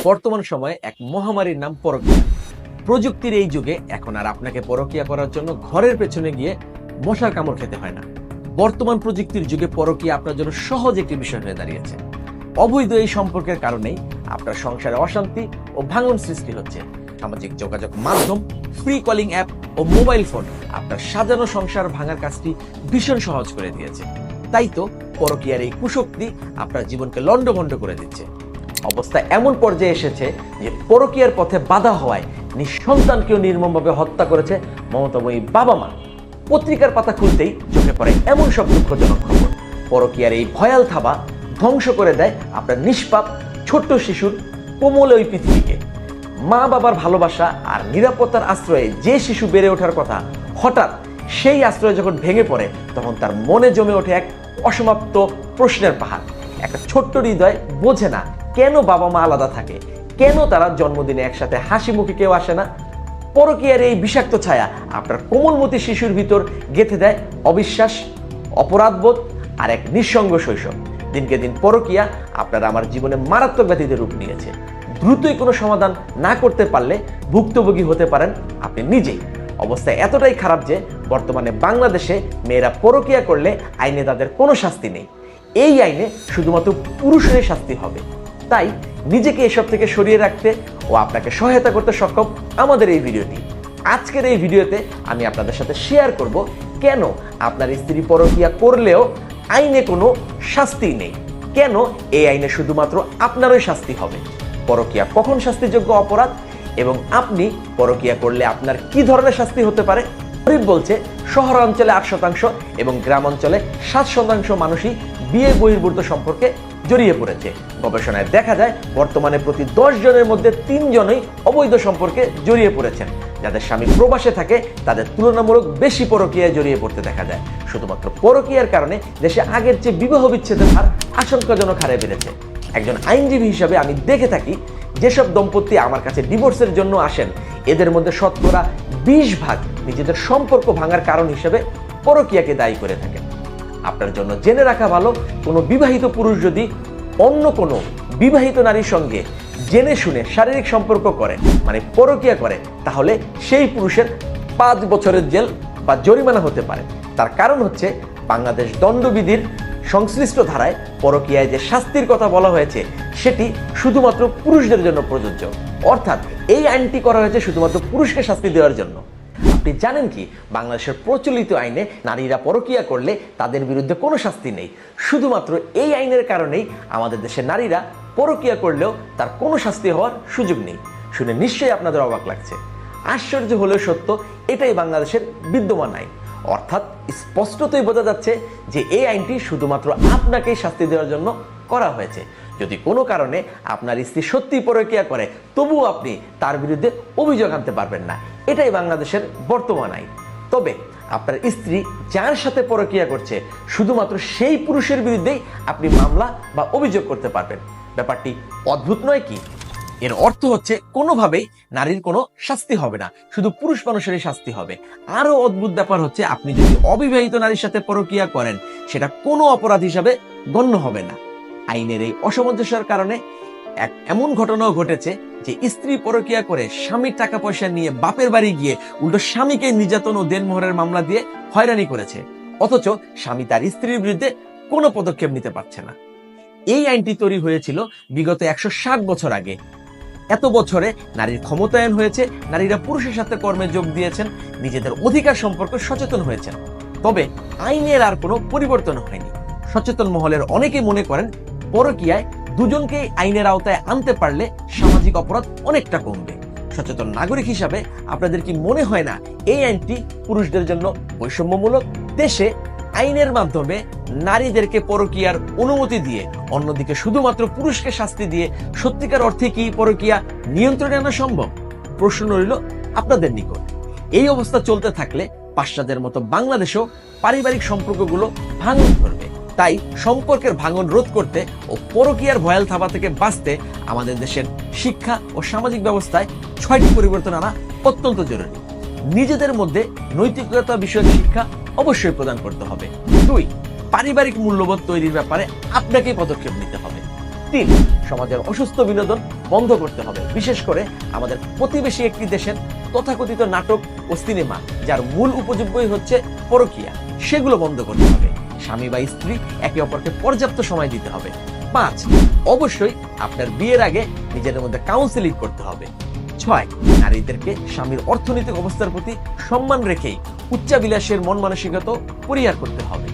বর্তমান সময়ে এক মহামারীর নাম পরকীয়া। প্রযুক্তির এই যুগে এখন আর আপনাকে পরকীয়া করার জন্য ঘরের পেছনে গিয়ে মশার কামড় খেতে হয় না। বর্তমান প্রযুক্তির যুগে পরকীয়া আপনার জন্য সহজ একটি বিষয় হয়ে দাঁড়িয়েছে। অবৈধ এই সম্পর্কের কারণেই আপনার সংসারে অশান্তি ও ভাঙন সৃষ্টি হচ্ছে। সামাজিক যোগাযোগ মাধ্যম, ফ্রি কলিং অ্যাপ ও মোবাইল ফোন আপনার সাজানো সংসার ভাঙার কাজটি ভীষণ সহজ করে দিয়েছে। তাই তো পরকীয়ার এই কুশক্তি আপনার জীবনকে লন্ডভন্ড করে দিচ্ছে। অবস্থা এমন পর্যায়ে এসেছে যে পরকীয়ার পথে বাধা হওয়ায় নিঃসন্তানকেও নির্মমভাবে হত্যা করেছে মমতাময়ী বাবা মা। পত্রিকার পাতা খুলতেই চোখে পড়ে এমন সব দুঃখজনক খবর। পরকীয়ার এই ভয়াল থাবা ধ্বংস করে দেয় আপনার নিষ্পাপ ছোট্ট শিশুর কোমল ওই পৃথিবীকে। মা বাবার ভালোবাসা আর নিরাপত্তার আশ্রয়ে যে শিশু বেড়ে ওঠার কথা, হঠাৎ সেই আশ্রয় যখন ভেঙে পড়ে তখন তার মনে জমে ওঠে এক অসমাপ্ত প্রশ্নের পাহাড়। একটা ছোট্ট হৃদয় বোঝে না কেন বাবা মা আলাদা থাকে, কেন তারা জন্মদিনে একসাথে হাসি মুখে কেউ আসে না। পরকীয়ার এই বিষাক্ত ছায়া আপনার কোমলমতি শিশুর ভিতর গেঁথে দেয় অবিশ্বাস, অপরাধবোধ আর এক নিঃসঙ্গ শৈশব। দিনকে দিন পরকীয়া আপনার আমার জীবনে মারাত্মক ব্যাধিতে রূপ নিয়েছে। দ্রুতই কোনো সমাধান না করতে পারলে ভুক্তভোগী হতে পারেন আপনি নিজেই। অবস্থা এতটাই খারাপ যে বর্তমানে বাংলাদেশে মেয়েরা পরকীয়া করলে আইনে তাদের কোনো শাস্তি নেই। এই আইনে শুধুমাত্র পুরুষেরই শাস্তি হবে। তাই নিজেকে এসব থেকে সরিয়ে রাখতে ও আপনাকে সহায়তা করতে সক্ষম আমাদের এই ভিডিওটি। আজকের এই ভিডিওতে আমি আপনাদের সাথে শেয়ার করব কেন আপনার স্ত্রী পরকীয়া করলেও আইনে কোনো শাস্তি নেই, কেন এই আইনে শুধুমাত্র আপনারই শাস্তি হবে, পরকীয়া কখন শাস্তিযোগ্য অপরাধ এবং আপনি পরকীয়া করলে আপনার কি ধরনের শাস্তি হতে পারে। জরিপ বলছে শহরাঞ্চলে 8% এবং গ্রাম অঞ্চলে 7% মানুষই বিয়ে বহির্ভূত সম্পর্কে জড়িয়ে পড়েছে। গবেষণায় দেখা যায় বর্তমানে প্রতি 10 জনের মধ্যে 3 জনই অবৈধ সম্পর্কে জড়িয়ে পড়েছেন। যাদের স্বামী প্রবাসে থাকে তাদের তুলনামূলক বেশি পরকীয়ায় জড়িয়ে পড়তে দেখা যায়। শুধুমাত্র পরকীয়ার কারণে দেশে আগের চেয়ে বিবাহ বিচ্ছেদের হার আশঙ্কাজনক হারে বেড়েছে। একজন আইনজীবী হিসাবে আমি দেখে থাকি যেসব দম্পতি আমার কাছে ডিভোর্সের জন্য আসেন এদের মধ্যে শতকরা 20% নিজেদের সম্পর্ক ভাঙার কারণ হিসেবে পরকীয়াকে দায়ী করে থাকেন। আপনার জন্য জেনে রাখা ভালো, কোনো বিবাহিত পুরুষ যদি অন্য কোনো বিবাহিত নারীর সঙ্গে জেনে শুনে শারীরিক সম্পর্ক করে, মানে পরকীয়া করে, তাহলে সেই পুরুষের 5 বছরের জেল বা জরিমানা হতে পারে। তার কারণ হচ্ছে বাংলাদেশ দণ্ডবিধির সংশ্লিষ্ট ধারায় পরকীয়ায় যে শাস্তির কথা বলা হয়েছে সেটি শুধুমাত্র পুরুষদের জন্য প্রযোজ্য। অর্থাৎ এই আইনটি করা হয়েছে শুধুমাত্র পুরুষকে শাস্তি দেওয়ার জন্য। আপনি জানেন কি, বাংলাদেশের প্রচলিত আইনে নারীরা পরকীয়া করলে তাদের বিরুদ্ধে কোনো শাস্তি নেই। শুধুমাত্র এই আইনের কারণেই আমাদের দেশের নারীরা পরকীয়া করলেও তার কোনো শাস্তি হওয়ার সুযোগ নেই। শুনে নিশ্চয়ই আপনাদের অবাক লাগছে। আশ্চর্য হলেও সত্য, এটাই বাংলাদেশের বিদ্যমান আইন। অর্থাৎ স্পষ্টতই বোঝা যাচ্ছে যে এই আইনটি শুধুমাত্র আপনাকেই শাস্তি দেওয়ার জন্য করা হয়েছে। যদি কোনো কারণে আপনার স্ত্রী সত্যি পরকীয়া করে তবুও আপনি তার বিরুদ্ধে অভিযোগ আনতে পারবেন না। এটাই বাংলাদেশের বর্তমান আইন। তবে আপনার স্ত্রী যার সাথে পরকীয়া করছে শুধুমাত্র সেই পুরুষের বিরুদ্ধেই আপনি মামলা বা অভিযোগ করতে পারবেন। ব্যাপারটি অদ্ভুত নয় কি? এর অর্থ হচ্ছে কোনোভাবেই নারীর কোনো শাস্তি হবে না, শুধু পুরুষ মানুষেরই শাস্তি হবে। আরো অদ্ভুত ব্যাপার হচ্ছে আপনি যদি অবিবাহিত নারীর সাথে পরকীয়া করেন সেটা কোনো অপরাধ হিসাবে গণ্য হবে না। আইনের এই অসামঞ্জস্যের কারণে এমন ঘটনাও ঘটেছে যে স্ত্রী পরকীয়া করে স্বামীর টাকা পয়সা নিয়ে বাপের বাড়ি গিয়ে উল্টো স্বামীকে নির্যাতন ও দেনমোহরের মামলা দিয়ে হয়রানি করেছে, অথচ স্বামী তার স্ত্রীর বিরুদ্ধে কোনো পদক্ষেপ নিতে পারছে না। এই আইনটি তৈরি হয়েছিল বিগত 160 বছর আগে। এত বছরে নারীর ক্ষমতায়ন হয়েছে, নারীরা পুরুষের সাথে কর্মে যোগ দিয়েছেন, নিজেদের অধিকার সম্পর্কে সচেতন হয়েছেন। তবে আইনের আর কোনো পরিবর্তন হয়নি। সচেতন মহলের অনেকে মনে করেন পরকীয়ায় দুজনকে আইনের আওতায় আনতে পারলে সামাজিক অপরাধ অনেকটা কমবে। সচেতন নাগরিক হিসাবে আপনাদের কি মনে হয় না এই আইনটি পুরুষদের জন্য বৈষম্যমূলক? দেশে আইনের মাধ্যমে নারীদেরকে পরকীয়ার অনুমতি দিয়ে অন্যদিকে শুধুমাত্র পুরুষকে শাস্তি দিয়ে সত্যিকার অর্থে কি পরকীয়া নিয়ন্ত্রণে আনা সম্ভব? প্রশ্ন রইল আপনাদের নিকট। এই অবস্থা চলতে থাকলে পাশ্চাত্যের মতো বাংলাদেশেও পারিবারিক সম্পর্কগুলো ভাঙন ধরবে। তাই সম্পর্কের ভাঙন রোধ করতে ও পরকীয়ার ভয়াল থাবা থেকে বাঁচতে আমাদের দেশের শিক্ষা ও সামাজিক ব্যবস্থায় 6টি পরিবর্তন আনা অত্যন্ত জরুরি। নিজেদের মধ্যে নৈতিকতা বিষয়ক শিক্ষা অবশ্যই প্রদান করতে হবে। 2, পারিবারিক মূল্যবোধ তৈরির ব্যাপারে আপনাকেই পদক্ষেপ নিতে হবে। 3, সমাজের অসুস্থ বিনোদন বন্ধ করতে হবে। বিশেষ করে আমাদের প্রতিবেশী একটি দেশের তথাকথিত নাটক ও সিনেমা যার মূল উপজীব্যই হচ্ছে পরকীয়া, সেগুলো বন্ধ করতে হবে। স্বামী বা স্ত্রী একে অপরকে পর্যাপ্ত সময় দিতে হবে। 5, অবশ্যই আপনার বিয়ের আগে নিজেদের মধ্যে কাউন্সেলিং করতে হবে। 6, নারীদেরকে স্বামীর অর্থনৈতিক অবস্থার প্রতি সম্মান রেখেই উচ্চাবিলাসের মন মানসিকতা পরিহার করতে হবে।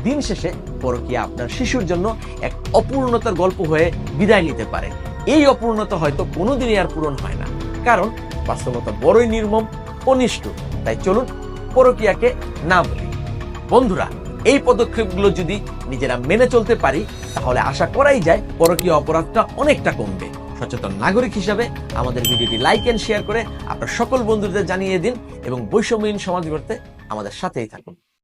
দিন শেষে পরকীয়া আপনার শিশুর জন্য এক অপূর্ণতার গল্প হয়ে বিদায় নিতে পারে। এই অপূর্ণতা হয়তো কোনোদিনই আর পূরণ হয় না, কারণ বাস্তবতা বড়ই নির্মম ও নিষ্ঠুর। তাই চলুন পরকীয়াকে না বলি। বন্ধুরা, এই পদক্ষেপগুলো যদি নিজেরা মেনে চলতে পারি তাহলে আশা করাই যায় পরকীয়া অপরাধটা অনেকটা কমবে। সচেতন নাগরিক হিসাবে আমাদের ভিডিওটি লাইক এন্ড শেয়ার করে আপনার সকল বন্ধুদের জানিয়ে দিন এবং বৈষম্যহীন সমাজ গড়তে আমাদের সাথেই থাকুন।